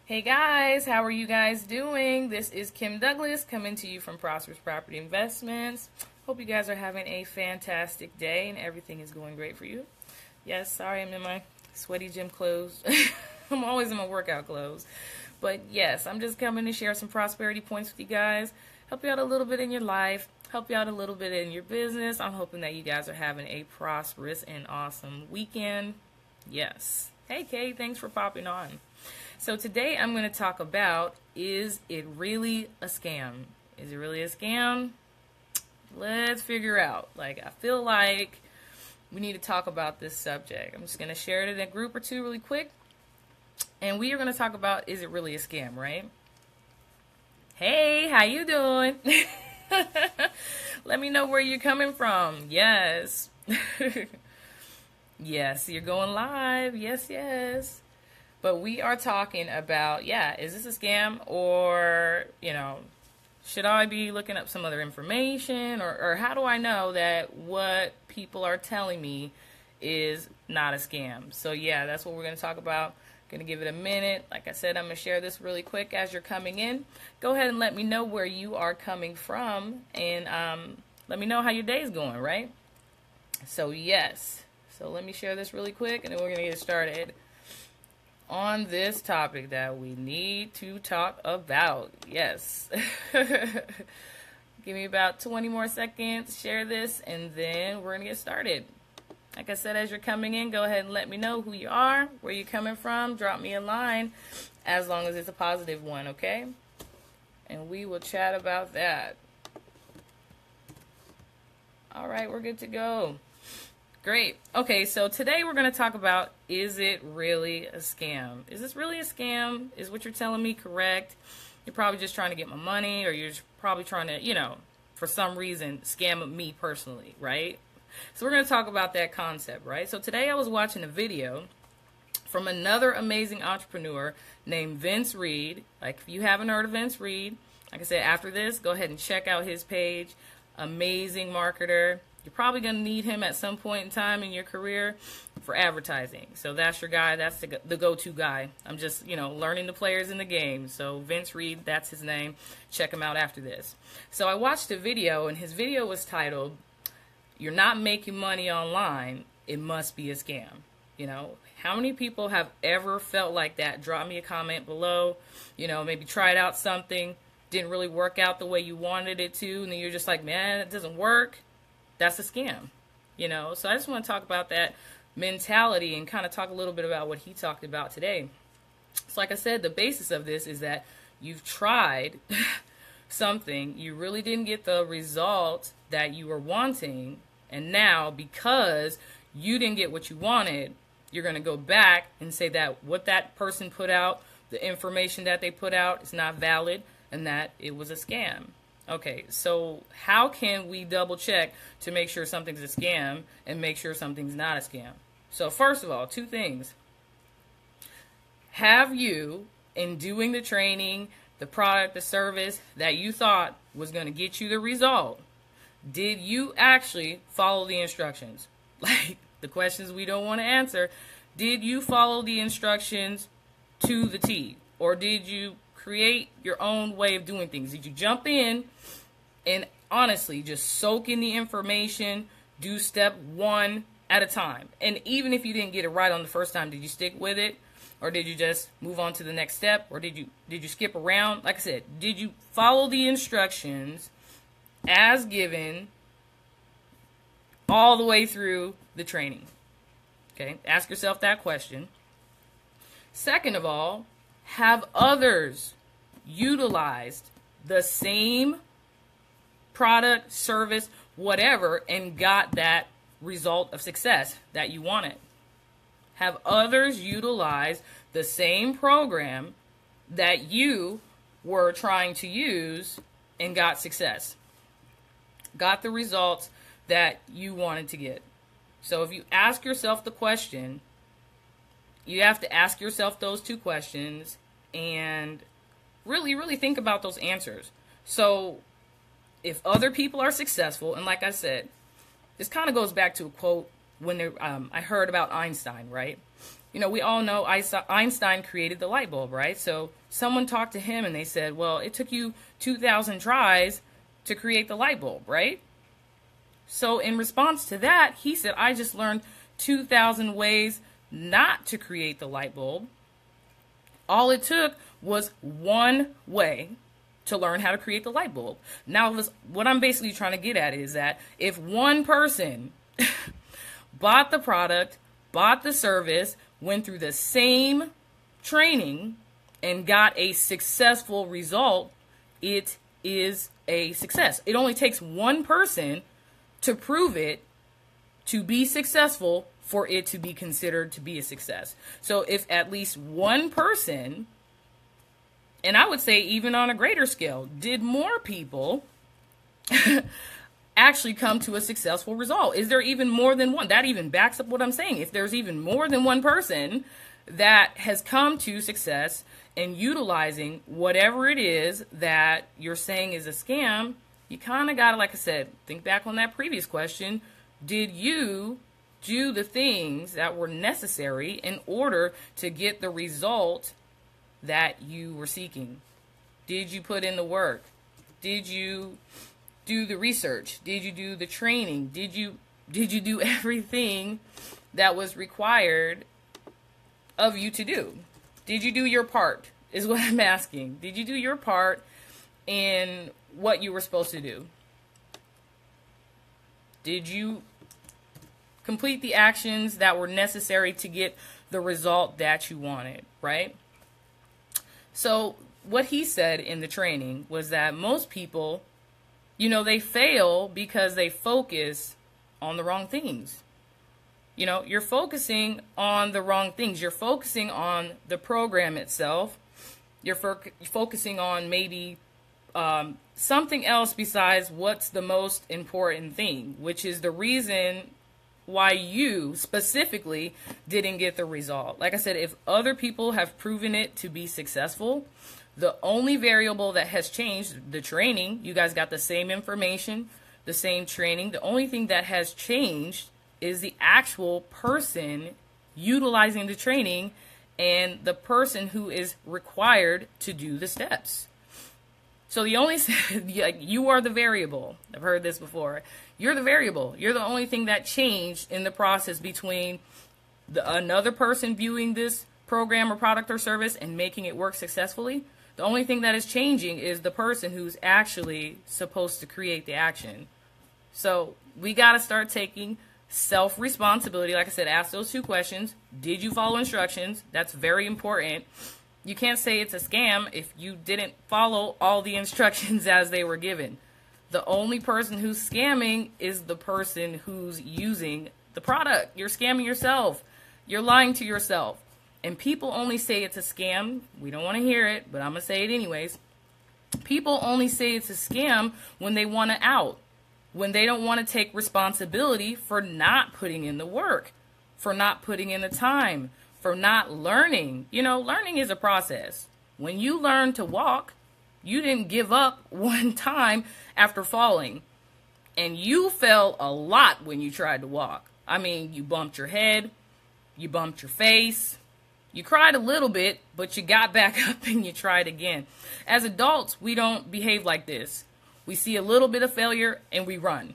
Hey guys, how are you guys doing? This is Kim Douglas coming to you from Prosperous Property Investments. Hope you guys are having a fantastic day and everything is going great for you. Yes, sorry I'm in my sweaty gym clothes. I'm always in my workout clothes. But yes, I'm just coming to share some prosperity points with you guys. Help you out a little bit in your life. Help you out a little bit in your business. I'm hoping that you guys are having a prosperous and awesome weekend. Yes. Hey Kay, thanks for popping on. So today I'm going to talk about, is it really a scam? Is it really a scam? Let's figure out. I feel like we need to talk about this subject. I'm just going to share it in a group or two really quick. And we are going to talk about, is it really a scam, right? Hey, how you doing? Let me know where you're coming from. Yes. Yes, you're going live. Yes. But we are talking about, is this a scam, or, should I be looking up some other information, or how do I know that what people are telling me is not a scam? So that's what we're going to talk about. Going to give it a minute. Like I said, I'm going to share this really quick as you're coming in. Go ahead and let me know where you are coming from, and let me know how your day's going, right? So so let me share this really quick, and then we're going to get started on this topic that we need to talk about. Yes. Give me about 20 more seconds, share this, and then we're going to get started. Like I said, as you're coming in, go ahead and let me know who you are, where you're coming from. Drop me a line, as long as it's a positive one, okay? And we will chat about that. All right, we're good to go. Great. Okay, so today we're going to talk about, is it really a scam? Is this really a scam? Is what you're telling me correct? You're probably just trying to get my money, or you're probably trying to, for some reason, scam me personally, right? So we're going to talk about that concept, right? So today I was watching a video from another amazing entrepreneur named Vince Reed. If you haven't heard of Vince Reed, like I said, after this, go ahead and check out his page. Amazing marketer. You're probably going to need him at some point in time in your career for advertising. So that's your guy. That's the go-to guy. I'm just, learning the players in the game. So Vince Reed, that's his name. Check him out after this. So I watched a video, and his video was titled, "You're Not Making Money Online, It Must Be a Scam." How many people have ever felt like that? Drop me a comment below. Maybe tried out something, didn't really work out the way you wanted it to, and then you're just like, man, it doesn't work. That's a scam, So I just want to talk about that mentality and kind of talk a little bit about what he talked about today. So like I said, the basis of this is that you've tried something, you really didn't get the result that you were wanting, and now because you didn't get what you wanted, you're going to go back and say that what that person put out, the information that they put out, is not valid, and that it was a scam. Okay, so how can we double check to make sure something's a scam and make sure something's not a scam? So first of all, two things. Have you, in doing the training, the product, the service that you thought was going to get you the result, did you actually follow the instructions? Like the questions we don't want to answer. Did you follow the instructions to the T? Or did you create your own way of doing things? Did you jump in and honestly just soak in the information, do step one at a time? And even if you didn't get it right on the first time, did you stick with it? Or did you just move on to the next step? Or did you skip around? Like I said, did you follow the instructions as given all the way through the training? Okay, ask yourself that question. Second of all, have others utilized the same product, service, whatever, and got that result of success that you wanted? Have others utilize the same program that you were trying to use and got success? Got the results that you wanted to get? So if you ask yourself the question, you have to ask yourself those two questions and really think about those answers. So if other people are successful, and like I said, this kind of goes back to a quote when I heard about Einstein, right? We all know Einstein created the light bulb, right? So someone talked to him and they said, well, it took you 2,000 tries to create the light bulb, right? So in response to that, he said, I just learned 2,000 ways not to create the light bulb. All it took was one way to learn how to create the light bulb. Now, what I'm basically trying to get at is that if one person bought the product, bought the service, went through the same training, and got a successful result, it is a success. It only takes one person to prove it to be successful for it to be considered to be a success. So if at least one person, and I would say even on a greater scale, did more people actually come to a successful result? Is there even more than one? That even backs up what I'm saying. If there's even more than one person that has come to success and utilizing whatever it is that you're saying is a scam, you kind of got to, like I said, think back on that previous question. Did you do the things that were necessary in order to get the result that you were seeking? Did you put in the work? Did you do the research? Did you do the training? Did you do everything that was required of you to do? Did you do your part, is what I'm asking. Did you do your part in what you were supposed to do? Did you complete the actions that were necessary to get the result that you wanted, right? So what he said in the training was that most people, they fail because they focus on the wrong things. You're focusing on the wrong things. You're focusing on the program itself. You're focusing on maybe something else besides what's the most important thing, which is the reason why you specifically didn't get the result. Like I said, if other people have proven it to be successful, the only variable that has changed, the training, you guys got the same information, the same training. The only thing that has changed is the actual person utilizing the training and the person who is required to do the steps. So the only, you are the variable. I've heard this before. You're the variable. You're the only thing that changed in the process between another person viewing this program or product or service and making it work successfully. The only thing that is changing is the person who's actually supposed to create the action. So we got to start taking self-responsibility. Like I said, ask those two questions. Did you follow instructions? That's very important. You can't say it's a scam if you didn't follow all the instructions as they were given. The only person who's scamming is the person who's using the product. You're scamming yourself. You're lying to yourself. And people only say it's a scam. We don't want to hear it, but I'm going to say it anyways. People only say it's a scam when they want to out, when they don't want to take responsibility for not putting in the work, for not putting in the time, for not learning. Learning is a process. When you learn to walk, you didn't give up one time after falling. And you fell a lot when you tried to walk. I mean, you bumped your head, you bumped your face, you cried a little bit, but you got back up and you tried again. As adults, we don't behave like this. We see a little bit of failure and we run.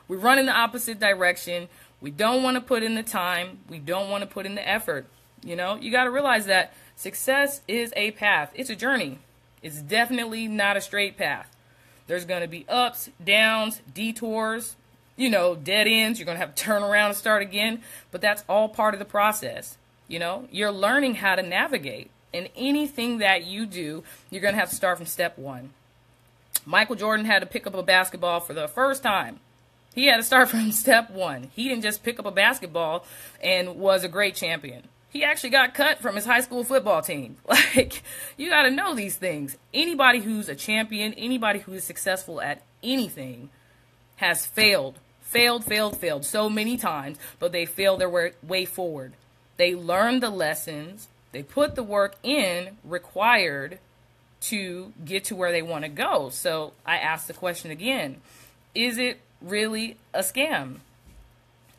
We run in the opposite direction. We don't want to put in the time. We don't want to put in the effort. You got to realize that success is a path. It's a journey. It's definitely not a straight path. There's going to be ups, downs, detours, dead ends. You're going to have to turn around and start again. But that's all part of the process. You're learning how to navigate. And anything that you do, you're going to have to start from step one. Michael Jordan had to pick up a basketball for the first time. He had to start from step one. He didn't just pick up a basketball and was a great champion. He actually got cut from his high school football team. You got to know these things. Anybody who's a champion, anybody who is successful at anything has failed so many times, but they failed their way forward. They learned the lessons. They put the work in required to get to where they want to go. So I ask the question again, is it really a scam?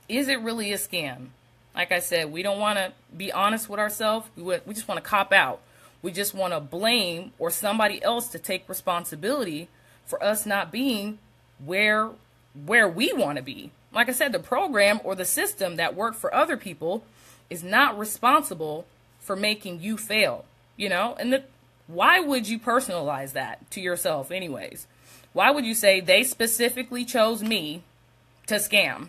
Is it really a scam? Like I said, we don't want to be honest with ourselves. We just want to cop out. We just want to blame or somebody else to take responsibility for us not being where we want to be. Like I said, the program or the system that worked for other people is not responsible for making you fail, you know? And why would you personalize that to yourself anyways? Why would you say they specifically chose me to scam?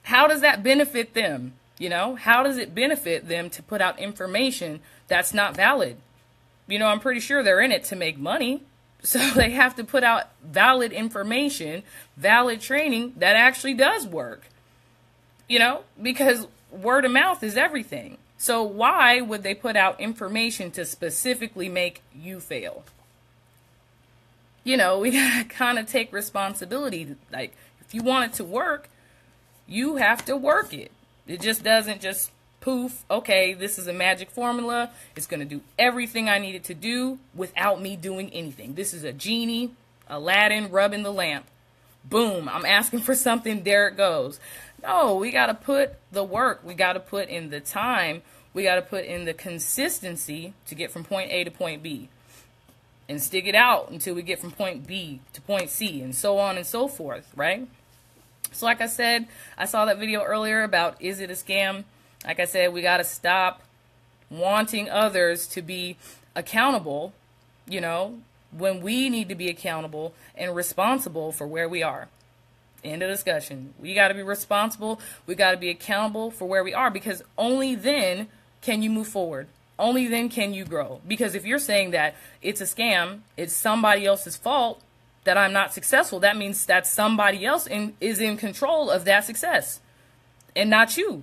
How does that benefit them? You know, how does it benefit them to put out information that's not valid? You know, I'm pretty sure they're in it to make money. So they have to put out valid information, valid training that actually does work. You know, because word of mouth is everything. So why would they put out information to specifically make you fail? You know, we gotta kind of take responsibility. Like, if you want it to work, you have to work it. It just doesn't just poof, okay, this is a magic formula. It's going to do everything I need it to do without me doing anything. This is a genie, Aladdin rubbing the lamp. Boom, I'm asking for something, there it goes. No, we got to put the work. We got to put in the time. We got to put in the consistency to get from point A to point B. And stick it out until we get from point B to point C, and so on and so forth, right? So like I said, I saw that video earlier about, is it a scam? Like I said, we got to stop wanting others to be accountable, you know, when we need to be accountable and responsible for where we are. End of discussion. We got to be responsible. We got to be accountable for where we are, because only then can you move forward. Only then can you grow. Because if you're saying that it's a scam, it's somebody else's fault that I'm not successful, that means that somebody else is in control of that success and not you.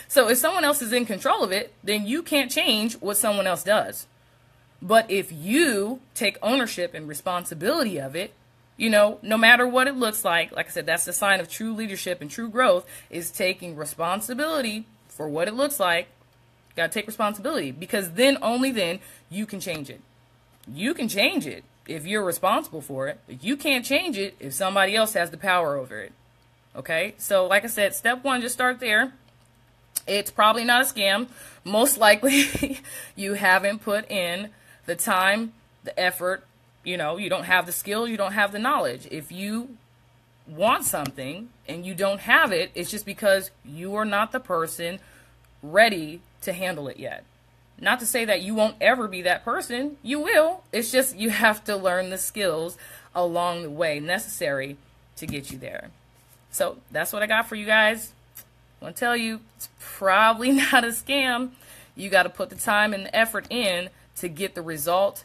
So if someone else is in control of it, then you can't change what someone else does. But if you take ownership and responsibility of it, you know, no matter what it looks like I said, that's the sign of true leadership and true growth, is taking responsibility for what it looks like. You got to take responsibility, because then, only then, you can change it. You can change it if you're responsible for it, but you can't change it if somebody else has the power over it. Okay? So, like I said, step one, just start there. It's probably not a scam. Most likely, you haven't put in the time, the effort. You know, you don't have the skill, you don't have the knowledge. If you want something and you don't have it, it's just because you are not the person ready to handle it yet. Not to say that you won't ever be that person. You will. It's just you have to learn the skills along the way necessary to get you there. So that's what I got for you guys. I want to tell you, it's probably not a scam. You got to put the time and the effort in to get the result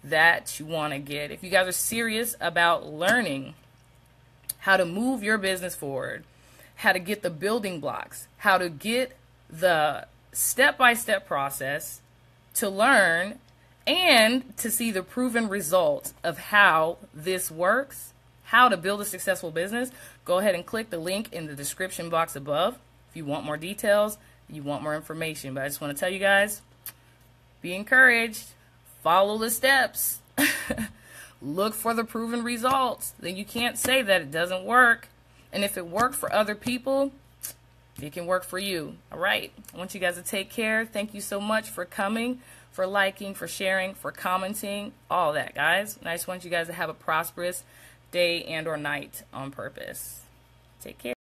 that you want to get. If you guys are serious about learning how to move your business forward, how to get the building blocks, how to get the step-by-step process to learn and to see the proven results of how this works, how to build a successful business, go ahead and click the link in the description box above if you want more details, you want more information. But I just want to tell you guys, be encouraged, follow the steps, look for the proven results. Then you can't say that it doesn't work. And if it worked for other people, it can work for you. All right. I want you guys to take care. Thank you so much for coming, for liking, for sharing, for commenting, all that, guys. And I just want you guys to have a prosperous day and or night on purpose. Take care.